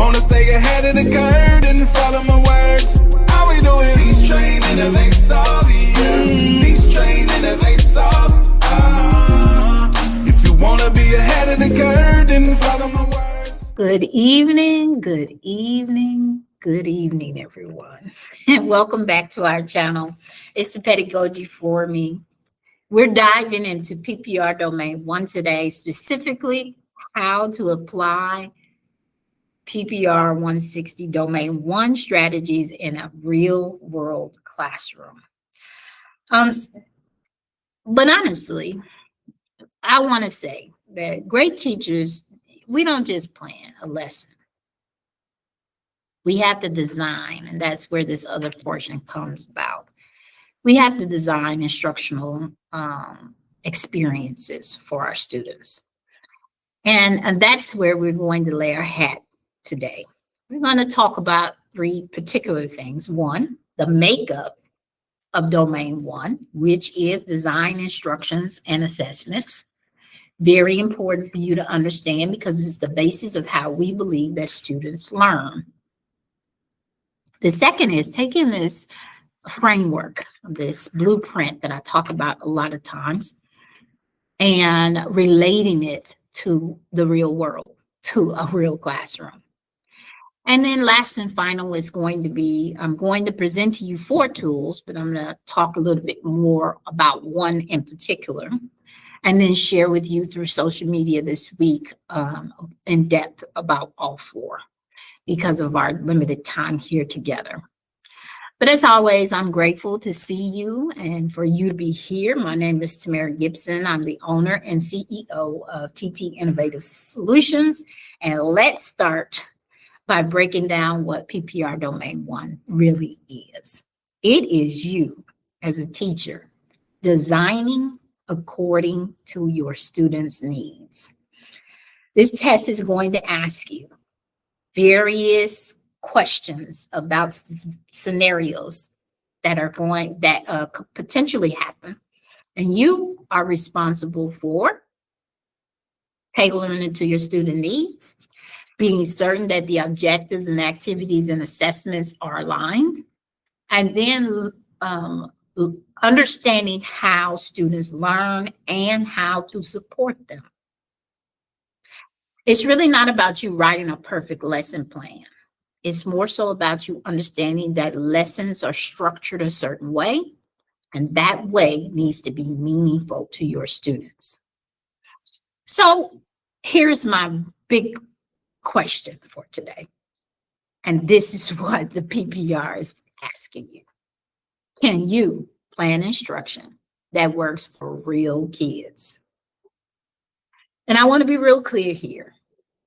wanna stay ahead of the curve and follow my words. How we doing? Teach, train, innovate, solve, yeah. Teach, train, innovate, solve. If you wanna be ahead of the curve, then follow my words. Good evening, good evening, good evening, everyone. And welcome back to our channel. It's the Pedagogy for Me. We're diving into PPR Domain 1 today, specifically how to apply PPR 160 Domain 1 strategies in a real-world classroom. But honestly, I want to say that great teachers, we don't just plan a lesson. We have to design, and that's where this other portion comes about. We have to design instructional experiences for our students. And that's where we're going to lay our hat today. We're going to talk about three particular things. One, the makeup of Domain 1, which is design, instructions, and assessments. Very important for you to understand because it's the basis of how we believe that students learn. The second is taking this framework, this blueprint that I talk about a lot of times, and relating it to the real world, to a real classroom. And then last and final is going to be, I'm going to present to you 4 tools, but I'm going to talk a little bit more about one in particular, and then share with you through social media this week in depth about all 4 because of our limited time here together. But as always, I'm grateful to see you and for you to be here. My name is Tamara Gibson. I'm the owner and CEO of TT Innovative Solutions. And let's start by breaking down what PPR Domain 1 really is. It is you as a teacher designing according to your students' needs. This test is going to ask you various questions about scenarios that could potentially happen, and you are responsible for tailoring it to your student needs, being certain that the objectives and activities and assessments are aligned, and then understanding how students learn and how to support them. It's really not about you writing a perfect lesson plan. It's more so about you understanding that lessons are structured a certain way, and that way needs to be meaningful to your students. So here's my big question for today. And this is what the PPR is asking you. Can you plan instruction that works for real kids? And I want to be real clear here.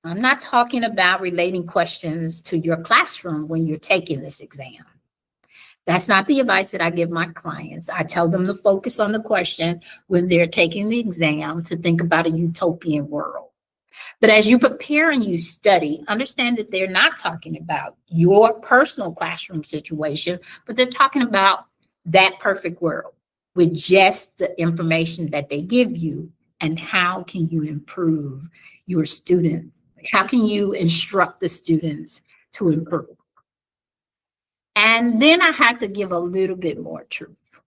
I'm not talking about relating questions to your classroom when you're taking this exam. That's not the advice that I give my clients. I tell them to focus on the question when they're taking the exam, to think about a utopian world. But as you prepare and you study, understand that they're not talking about your personal classroom situation, but they're talking about that perfect world with just the information that they give you, and how can you improve your student? How can you instruct the students to improve? And then I have to give a little bit more truth.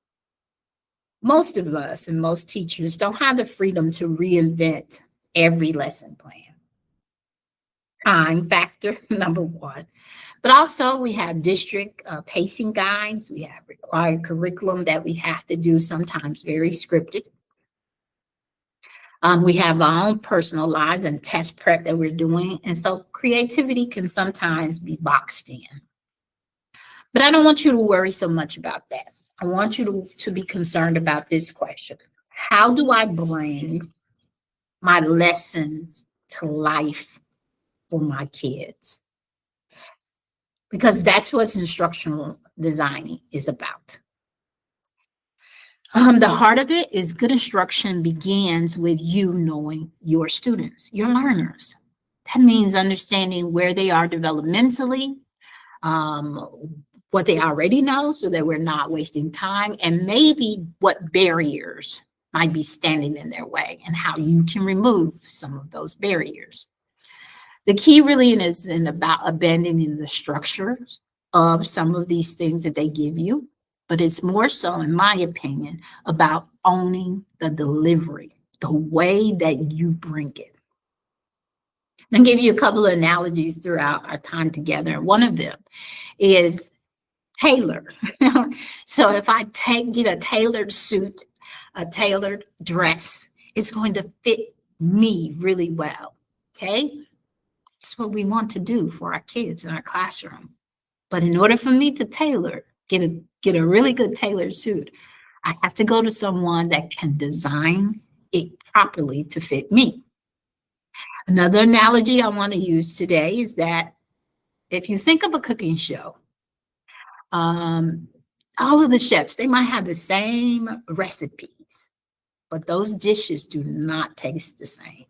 Most of us and most teachers don't have the freedom to reinvent every lesson plan. Time factor, number one. But also we have district pacing guides. We have required curriculum that we have to do, sometimes very scripted. We have our own personal lives and test prep that we're doing. And so creativity can sometimes be boxed in. But I don't want you to worry so much about that. I want you to be concerned about this question. How do I bring my lessons to life for my kids? Because that's what instructional designing is about. The heart of it is good instruction begins with you knowing your students, your learners. That means understanding where they are developmentally, what they already know so that we're not wasting time, and maybe what barriers might be standing in their way and how you can remove some of those barriers. The key really isn't about abandoning the structures of some of these things that they give you, but it's more so, in my opinion, about owning the delivery, the way that you bring it. I'll give you a couple of analogies throughout our time together. And one of them is tailor. So if I get a tailored suit, a tailored dress, it's going to fit me really well. Okay. That's what we want to do for our kids in our classroom. But in order for me to get a really good tailored suit, I have to go to someone that can design it properly to fit me. Another analogy I want to use today is that if you think of a cooking show, all of the chefs, they might have the same recipes, but those dishes do not taste the same.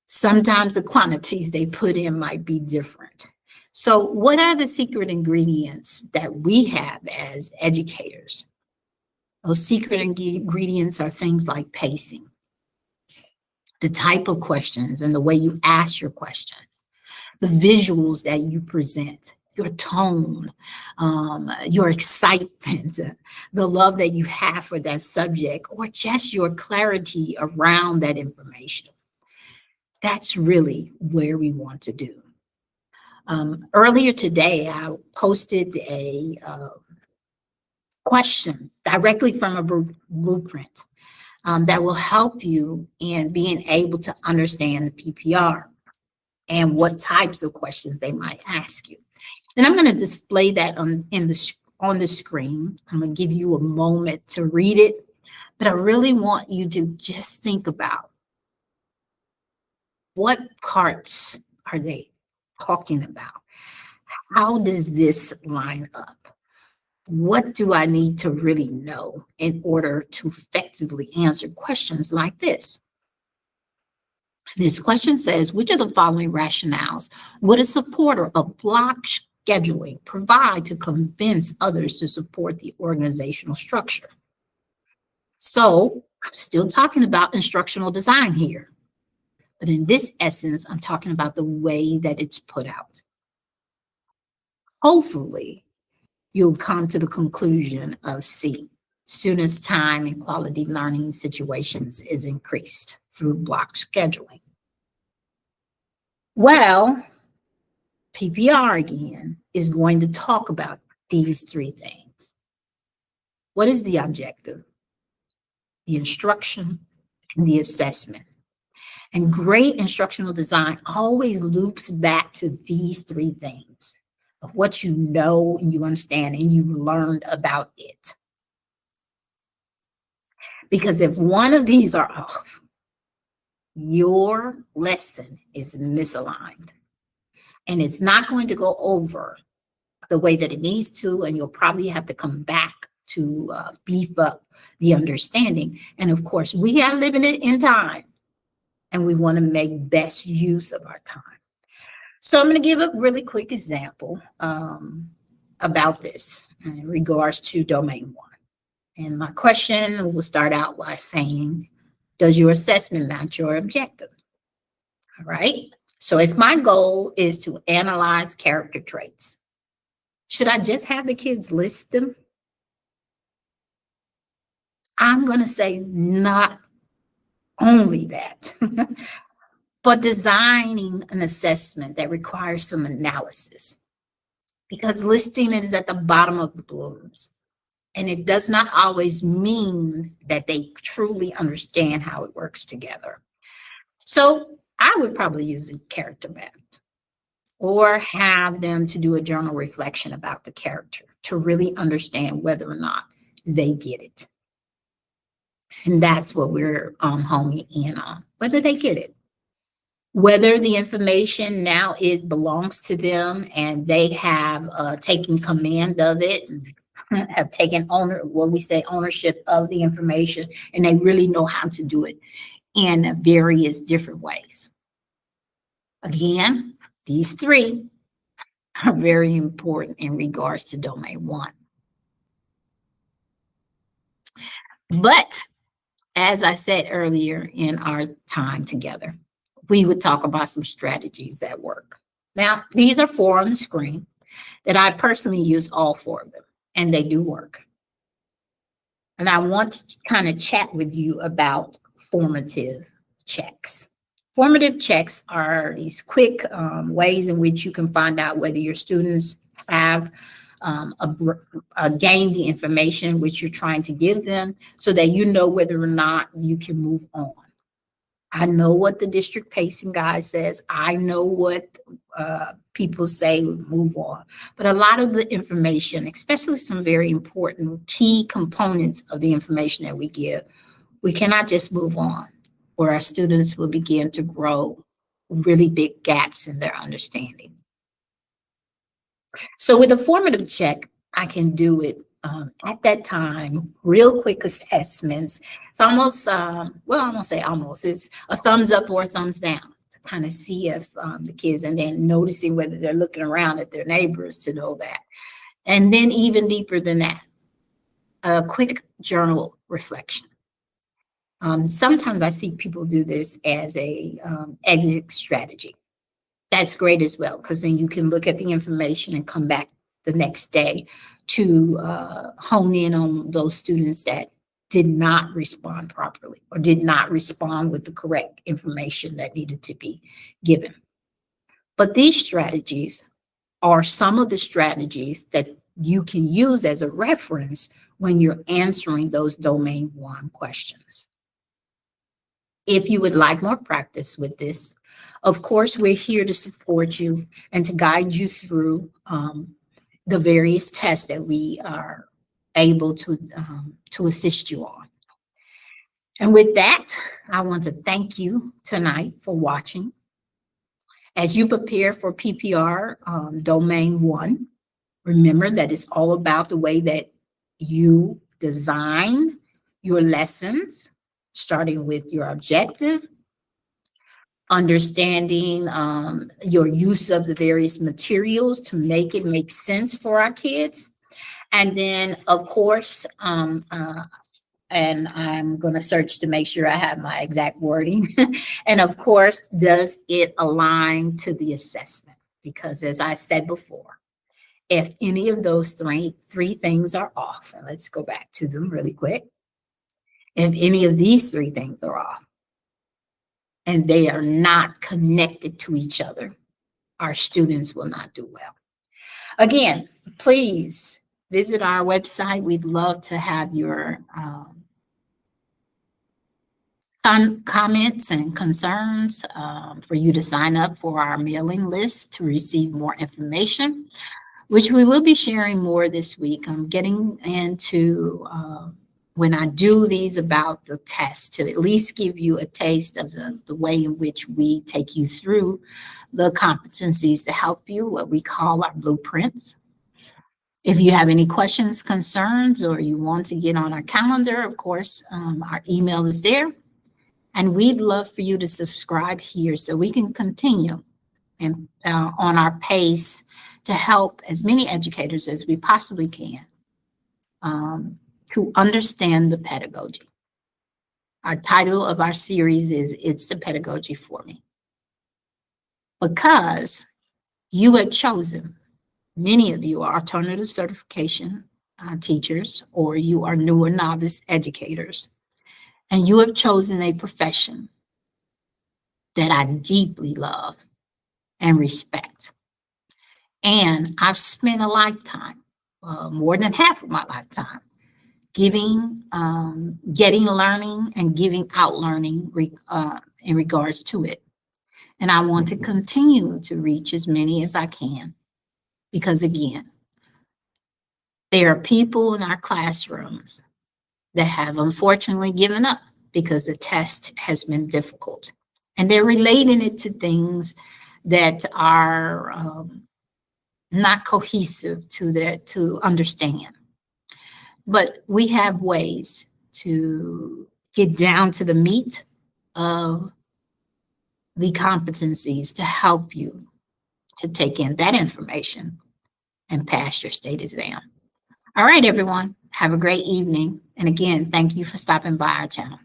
Sometimes the quantities they put in might be different. So what are the secret ingredients that we have as educators? Those secret ingredients are things like pacing, the type of questions and the way you ask your questions, the visuals that you present, your tone, your excitement, the love that you have for that subject, or just your clarity around that information. That's really where we want to do. Earlier today, I posted a question directly from a blueprint that will help you in being able to understand the PPR and what types of questions they might ask you. And I'm going to display that on the screen. I'm going to give you a moment to read it, but I really want you to just think about what parts are they talking about? How does this line up? What do I need to really know in order to effectively answer questions like this? This question says, which of the following rationales would a supporter of block scheduling provide to convince others to support the organizational structure? So I'm still talking about instructional design here, but in this essence, I'm talking about the way that it's put out. Hopefully, you'll come to the conclusion of C, soon as time and quality learning situations is increased through block scheduling. Well, PPR again is going to talk about these three things. What is the objective? The instruction and the assessment. And great instructional design always loops back to these three things of what you know and you understand and you learned about it. Because if one of these are off, your lesson is misaligned. And it's not going to go over the way that it needs to, and you'll probably have to come back to beef up the understanding. And of course, we are living it in time, and we want to make best use of our time. So I'm going to give a really quick example about this in regards to domain 1. And my question will start out by saying, does your assessment match your objective? All right. So if my goal is to analyze character traits, should I just have the kids list them? I'm going to say not only that, but designing an assessment that requires some analysis, because listing is at the bottom of the blooms. And it does not always mean that they truly understand how it works together. So I would probably use a character map or have them to do a journal reflection about the character to really understand whether or not they get it. And that's what we're homing in on, whether they get it. Whether the information now belongs to them and they have taken command of it, have taken ownership of the information, and they really know how to do it in various different ways. Again, these three are very important in regards to domain 1. But as I said earlier in our time together, we would talk about some strategies that work. Now, these are 4 on the screen that I personally use all 4 of them, and they do work. And I want to kind of chat with you about formative checks. Formative checks are these quick ways in which you can find out whether your students have gained the information which you're trying to give them, so that you know whether or not you can move on. I know what the district pacing guide says. I know what people say, move on. But a lot of the information, especially some very important key components of the information that we give, we cannot just move on, or our students will begin to grow really big gaps in their understanding. So with a formative check, I can do it at that time, real quick assessments. It's almost, well, I won't say almost, it's a thumbs up or a thumbs down to kind of see if the kids, and then noticing whether they're looking around at their neighbors to know that. And then even deeper than that, a quick journal reflection. Sometimes I see people do this as a exit strategy. That's great as well, because then you can look at the information and come back the next day to hone in on those students that did not respond properly or did not respond with the correct information that needed to be given. But these strategies are some of the strategies that you can use as a reference when you're answering those domain 1 questions. If you would like more practice with this, of course, we're here to support you and to guide you through the various tests that we are able to assist you on. And with that, I want to thank you tonight for watching. As you prepare for PPR Domain 1, remember that it's all about the way that you design your lessons, starting with your objective, understanding your use of the various materials to make it make sense for our kids. And then, of course, and I'm going to search to make sure I have my exact wording. And of course, does it align to the assessment? Because as I said before, if any of those three things are off, and let's go back to them really quick. If any of these 3 things are off, and they are not connected to each other, our students will not do well. Again, please visit our website. We'd love to have your comments and concerns for you to sign up for our mailing list to receive more information, which we will be sharing more this week. I'm getting into when I do these about the test to at least give you a taste of the way in which we take you through the competencies to help you, what we call our blueprints. If you have any questions, concerns, or you want to get on our calendar, of course, our email is there. And we'd love for you to subscribe here so we can continue and on our pace to help as many educators as we possibly can to understand the pedagogy. Our title of our series is It's the Pedagogy for Me. Because you have chosen, many of you are alternative certification teachers, or you are new or novice educators, and you have chosen a profession that I deeply love and respect. And I've spent a lifetime, more than half of my lifetime, getting learning and giving out learning in regards to it. And I want to continue to reach as many as I can, because again, there are people in our classrooms that have unfortunately given up because the test has been difficult. And they're relating it to things that are not cohesive to understand. But we have ways to get down to the meat of the competencies to help you to take in that information and pass your state exam. All right, everyone, have a great evening. And again, thank you for stopping by our channel.